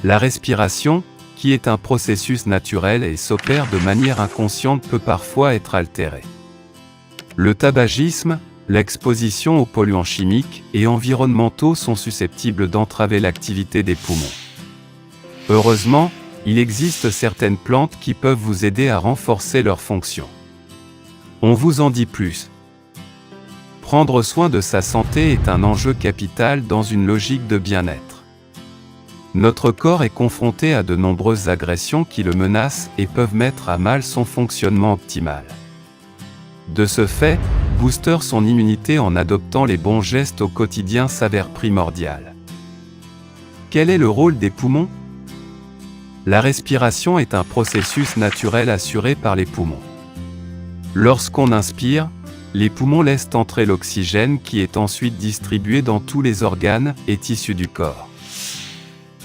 La respiration, qui est un processus naturel et s'opère de manière inconsciente, peut parfois être altérée. Le tabagisme, l'exposition aux polluants chimiques et environnementaux sont susceptibles d'entraver l'activité des poumons. Heureusement, il existe certaines plantes qui peuvent vous aider à renforcer leurs fonctions. On vous en dit plus. Prendre soin de sa santé est un enjeu capital dans une logique de bien-être. Notre corps est confronté à de nombreuses agressions qui le menacent et peuvent mettre à mal son fonctionnement optimal. De ce fait, booster son immunité en adoptant les bons gestes au quotidien s'avère primordial. Quel est le rôle des poumons ? La respiration est un processus naturel assuré par les poumons. Lorsqu'on inspire, les poumons laissent entrer l'oxygène qui est ensuite distribué dans tous les organes et tissus du corps.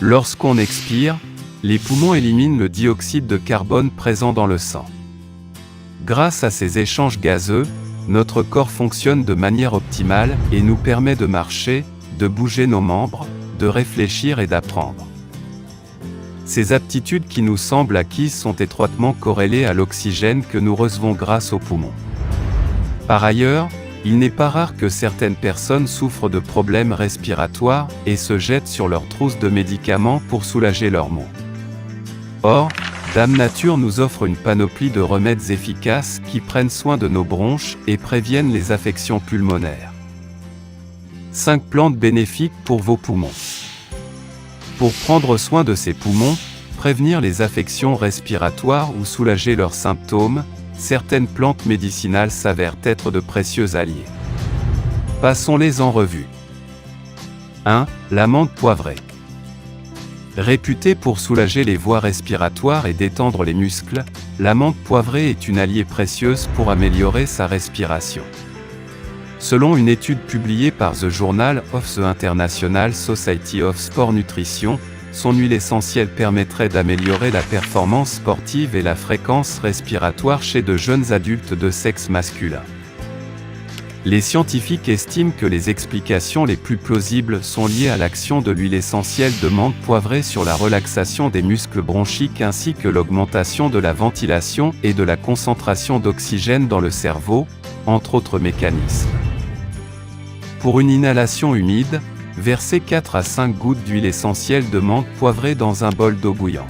Lorsqu'on expire, les poumons éliminent le dioxyde de carbone présent dans le sang. Grâce à ces échanges gazeux, notre corps fonctionne de manière optimale et nous permet de marcher, de bouger nos membres, de réfléchir et d'apprendre. Ces aptitudes qui nous semblent acquises sont étroitement corrélées à l'oxygène que nous recevons grâce aux poumons. Par ailleurs, il n'est pas rare que certaines personnes souffrent de problèmes respiratoires et se jettent sur leur trousse de médicaments pour soulager leurs maux. Or, Dame Nature nous offre une panoplie de remèdes efficaces qui prennent soin de nos bronches et préviennent les affections pulmonaires. 5 plantes bénéfiques pour vos poumons. Pour prendre soin de ses poumons, prévenir les affections respiratoires ou soulager leurs symptômes, certaines plantes médicinales s'avèrent être de précieux alliés. Passons-les en revue. 1. La menthe poivrée. Réputée pour soulager les voies respiratoires et détendre les muscles, la menthe poivrée est une alliée précieuse pour améliorer sa respiration. Selon une étude publiée par The Journal of the International Society of Sport Nutrition, son huile essentielle permettrait d'améliorer la performance sportive et la fréquence respiratoire chez de jeunes adultes de sexe masculin. Les scientifiques estiment que les explications les plus plausibles sont liées à l'action de l'huile essentielle de menthe poivrée sur la relaxation des muscles bronchiques ainsi que l'augmentation de la ventilation et de la concentration d'oxygène dans le cerveau, entre autres mécanismes. Pour une inhalation humide, versez 4 à 5 gouttes d'huile essentielle de menthe poivrée dans un bol d'eau bouillante.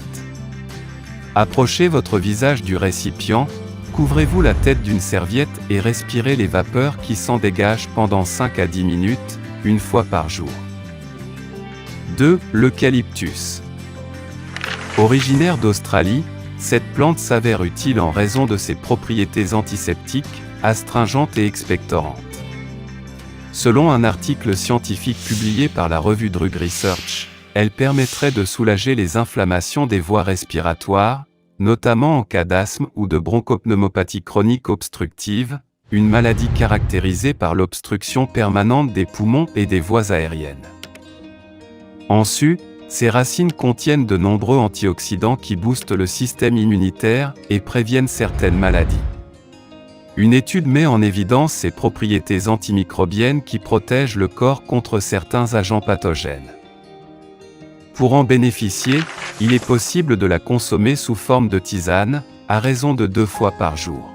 Approchez votre visage du récipient, couvrez-vous la tête d'une serviette et respirez les vapeurs qui s'en dégagent pendant 5 à 10 minutes, une fois par jour. 2. L'eucalyptus. Originaire d'Australie, cette plante s'avère utile en raison de ses propriétés antiseptiques, astringentes et expectorantes. Selon un article scientifique publié par la revue Drug Research, elle permettrait de soulager les inflammations des voies respiratoires, notamment en cas d'asthme ou de bronchopneumopathie chronique obstructive, une maladie caractérisée par l'obstruction permanente des poumons et des voies aériennes. En su, ces racines contiennent de nombreux antioxydants qui boostent le système immunitaire et préviennent certaines maladies. Une étude met en évidence ses propriétés antimicrobiennes qui protègent le corps contre certains agents pathogènes. Pour en bénéficier, il est possible de la consommer sous forme de tisane, à raison de 2 fois par jour.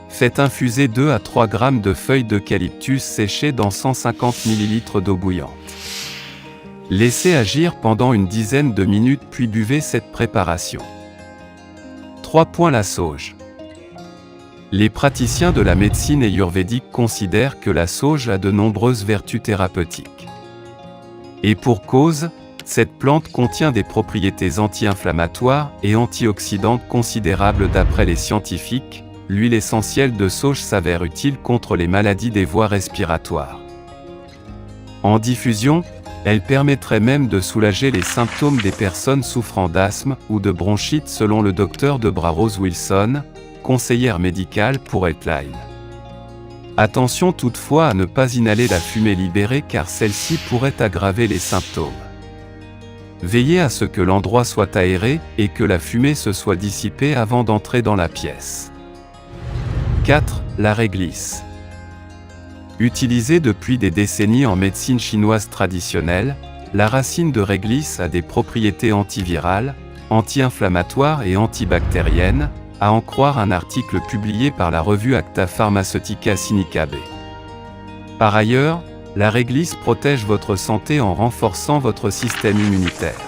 Faites infuser 2 à 3 grammes de feuilles d'eucalyptus séchées dans 150 ml d'eau bouillante. Laissez agir pendant une dizaine de minutes puis buvez cette préparation. 3. La sauge. Les praticiens de la médecine ayurvédique considèrent que la sauge a de nombreuses vertus thérapeutiques. Et pour cause, cette plante contient des propriétés anti-inflammatoires et antioxydantes considérables d'après les scientifiques. L'huile essentielle de sauge s'avère utile contre les maladies des voies respiratoires. En diffusion, elle permettrait même de soulager les symptômes des personnes souffrant d'asthme ou de bronchite selon le docteur Deborah Rose Wilson, conseillère médicale pour Healthline. Attention toutefois à ne pas inhaler la fumée libérée car celle-ci pourrait aggraver les symptômes. Veillez à ce que l'endroit soit aéré et que la fumée se soit dissipée avant d'entrer dans la pièce. 4. La réglisse. Utilisée depuis des décennies en médecine chinoise traditionnelle, La racine de réglisse a des propriétés antivirales, anti-inflammatoires et antibactériennes, à en croire un article publié par la revue Acta Pharmaceutica Sinica B. Par ailleurs, la réglisse protège votre santé en renforçant votre système immunitaire.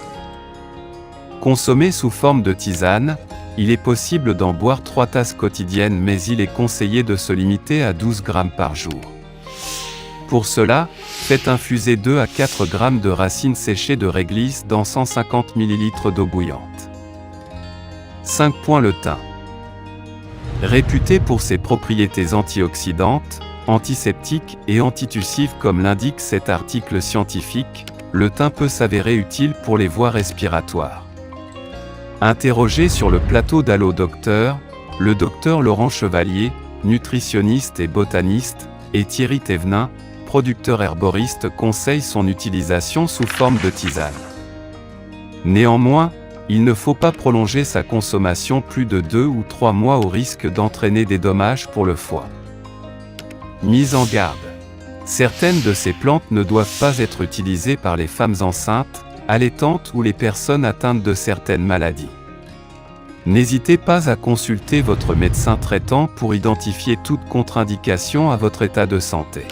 Consommé sous forme de tisane, il est possible d'en boire 3 tasses quotidiennes, mais il est conseillé de se limiter à 12 grammes par jour. Pour cela, faites infuser 2 à 4 grammes de racines séchées de réglisse dans 150 ml d'eau bouillante. 5. Le thym. Réputé pour ses propriétés antioxydantes, antiseptiques et antitussives comme l'indique cet article scientifique, le thym peut s'avérer utile pour les voies respiratoires. Interrogé sur le plateau d'Allo Docteur, le docteur Laurent Chevalier, nutritionniste et botaniste, et Thierry Thévenin, producteur herboriste, conseille son utilisation sous forme de tisane. Néanmoins, il ne faut pas prolonger sa consommation plus de 2 ou 3 mois au risque d'entraîner des dommages pour le foie. Mise en garde. Certaines de ces plantes ne doivent pas être utilisées par les femmes enceintes, allaitantes ou les personnes atteintes de certaines maladies. N'hésitez pas à consulter votre médecin traitant pour identifier toute contre-indication à votre état de santé.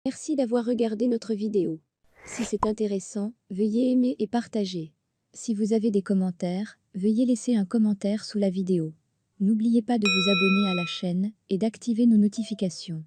Merci d'avoir regardé notre vidéo. Si c'est intéressant, veuillez aimer et partager. Si vous avez des commentaires, veuillez laisser un commentaire sous la vidéo. N'oubliez pas de vous abonner à la chaîne et d'activer nos notifications.